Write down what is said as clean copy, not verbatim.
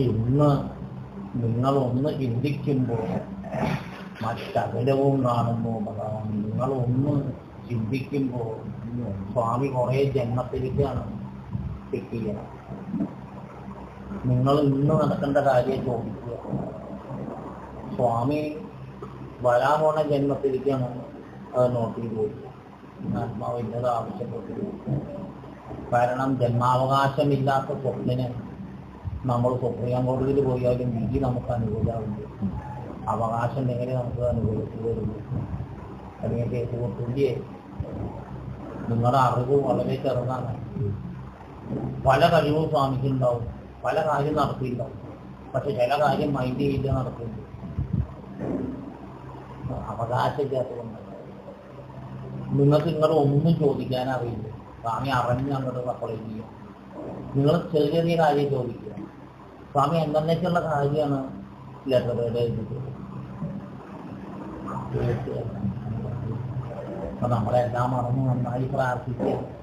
ഇന്ന് നിങ്ങളൊന്ന് ചിന്തിക്കുമ്പോൾ മറ്റകലവും കാണുന്നു ഭഗവാൻ. നിങ്ങളൊന്ന് ചിന്തിക്കുമ്പോൾ സ്വാമി കുറേ ജന്മത്തിലേക്കാണ് പിക്ക്. നിങ്ങൾ ഇന്ന് നടക്കേണ്ട കാര്യം ചോദിക്കുക. സ്വാമി വരാൻ പോണ ജന്മത്തിലേക്കാണ് അത് നോട്ട് ചെയ്ത് പോയി. ആത്മാവിൻ്റെത് ആവശ്യപ്പെട്ടു. കാരണം ജന്മാവകാശമില്ലാത്ത സ്വപ്നന് നമ്മൾ സുപ്രീം കോടതിയിൽ പോയാലും വിധി നമുക്ക് അനുകൂലമുണ്ട്. അവകാശം എങ്ങനെ നമുക്ക് അനുകൂലിച്ചു വരുന്നു? അല്ലെങ്കിൽ കേസ് കൊടുത്തില്ലേ? നിങ്ങളുടെ അറിവ് വളരെ ചെറുതാണ്. പല കഴിവും സ്വാമിക്കുണ്ടാവും, പല കാര്യം നടത്തിയിട്ടുണ്ടാവും. പക്ഷെ ചില കാര്യം മൈൻഡ് ചെയ്ത് നടത്തുന്നു. അവകാശമില്ലാത്തതുകൊണ്ട് നിങ്ങൾക്ക് നിങ്ങളെ ഒന്നും ചോദിക്കാൻ അറിയില്ല. സ്വാമി അറിഞ്ഞ് അങ്ങോട്ട് സപ്ലൈ ചെയ്യുക. നിങ്ങൾ ചെറിയ ചെറിയ കാര്യം ചോദിക്കുക. സ്വാമി എന്നേക്കുള്ള കാര്യമാണ് ലെറ്ററുടെ എഴുതിയിട്ടുള്ളത്. അപ്പൊ നമ്മളെല്ലാം മറന്ന് നന്നായി പ്രാർത്ഥിക്കുക.